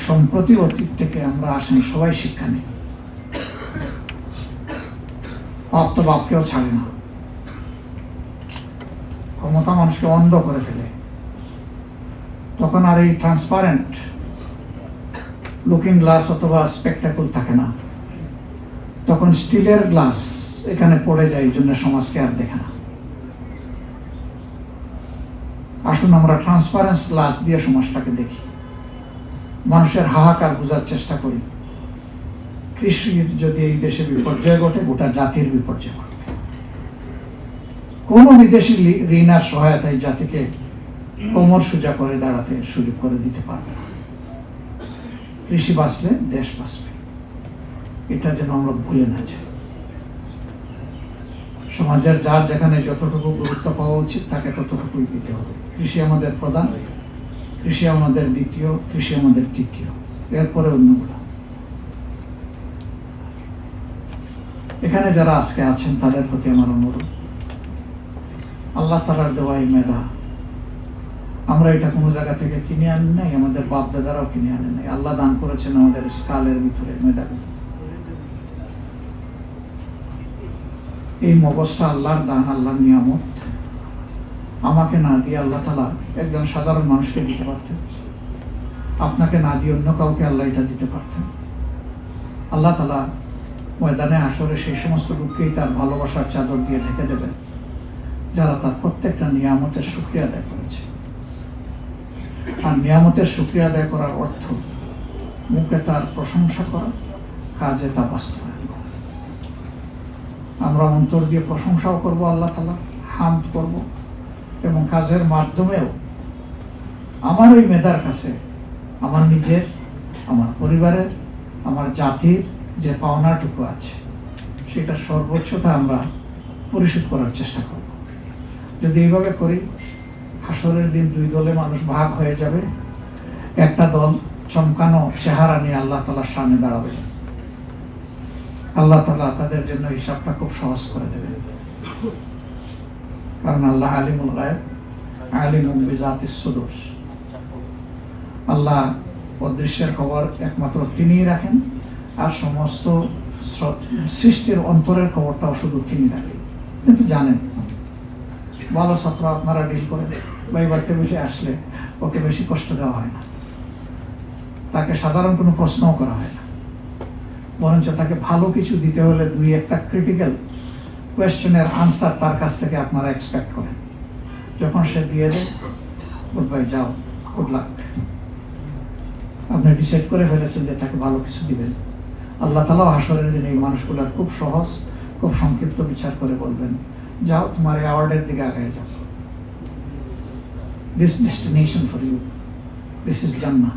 সম্প্রতি অতীত থেকে আমরা আসেন সবাই শিক্ষা নেই। বাপ তো বাপকেও ছাড়ে না, ক্ষমতা মানুষকে অন্ধ করে ফেলে। তখন আর এই ট্রান্সপারেন্ট লুকিং গ্লাস অথবা স্পেকটাকল থাকে না, তখন স্টিলের গ্লাস এখানে পড়ে যায়, এই জন্য সমাজকে আর দেখে না। আসুন আমরা ট্রান্সপারেন্স গ্লাস দিয়ে সমাজটাকে দেখি, মানুষের হাহাকার বোঝার চেষ্টা করি। কৃষির যদি এই দেশে বিপর্যয় ঘটে, গোটা জাতির বিপর্যয় ঘটবে। কোন বিদেশি ঋণ আর সহায়তায় জাতিকে কোমর সোজা করে দাঁড়াতে সুযোগ করে দিতে পারবে না। কৃষি বাঁচলে দেশ বাঁচবে, এটা যেন আমরা ভুলে না যাই। সমাজের যার যেখানে যতটুকু গুরুত্ব পাওয়া উচিত তাকে ততটুকুই দিতে হবে। কৃষি আমাদের প্রধান, কৃষি আমাদের দ্বিতীয়, কৃষি আমাদের তৃতীয়, এরপরে অন্যগুলো। এখানে যারা আজকে আছেন তাদের প্রতি আমার অনুরোধ, আল্লাহ তাআলার দেওয়া এই মেধা, আমরা এটা কোনো জায়গা থেকে কিনে আনি নাই, আমাদের বাপ দাদারাও কিনে আনে নাই। আল্লাহ দান করেছেন আমাদের স্কালের ভিতরে মেধা। এই মগজটা আল্লাহর দান, আল্লাহর নিয়ামত। আমাকে না দিয়ে আল্লাহ তাআলা একজন সাধারণ মানুষকে দিতে পারতেন, আপনাকে না দিয়ে অন্য কাউকে আল্লাহ এটা দিতে পারতেন। আল্লাহ তাআলা ময়দানে হাশরে সেই সমস্ত লোককেই তার ভালোবাসার চাদর দিয়ে ঢেকে দেবেন যারা তার প্রত্যেকটা নিয়ামতের শুকরিয়া আদায় করেছে। আর নিয়ামতের শুকরিয়া আদায় করার অর্থ মুখে তার প্রশংসা করা, কাজে তা বাস্তবায়ন করা। আমরা অন্তর দিয়ে প্রশংসাও করব আল্লাহ তাআলা, হামদ করব, এবং কাজের মাধ্যমেও আমার ওই মেধার কাছে আমার নিজের, আমার পরিবারের, আমার জাতির যে পাওনাটুকু আছে সেটা সর্বোচ্চটা আমরা পরিশোধ করার চেষ্টা করব। যদি এইভাবে করি, হাসরের দিন দুই দলে মানুষ ভাগ হয়ে যাবে। একটা দল চমকানো চেহারা নিয়ে আল্লাহ তাআলার সামনে দাঁড়াবে। আল্লাহ তাআলা তাদের জন্য হিসাবটা খুব সহজ করে দেবেন, কারণ আল্লাহ আলিমুল গায়ব আলিমুম বিজাতিস সুদূর। আল্লাহ অদৃশ্যের খবর একমাত্র তিনিই রাখেন, আর সমস্ত সৃষ্টির অন্তরের খবরটাও শুধু তিনি রাখেন। কিন্তু জানেন, ভালো ছাত্র আপনারা ডিল করেন, বা এই বাড়িতে বেশি আসলে ওকে বেশি কষ্ট দেওয়া হয় না, তাকে সাধারণ কোনো প্রশ্নও করা হয় না, বরঞ্চ তাকে ভালো কিছু দিতে হলে দুই একটা ক্রিটিক্যাল কোয়েশ্চেনের আনসার তার কাছ থেকে আপনারা এক্সপেক্ট করেন। যখন সে দিয়ে দেয়, গুড বাই, যাও, গুড লাক, আপনি ডিসাইড করে ফেলেছেন যে তাকে ভালো কিছু দিবেন। আল্লাহ তাআলাও হাসরের দিন এই মানুষগুলোর খুব সহজ, খুব সংক্ষিপ্ত বিচার করে বলবেন, যাও তোমার এই অ্যাওয়ার্ডের দিকে আগায় যাও, this destination for you, this is Jannah.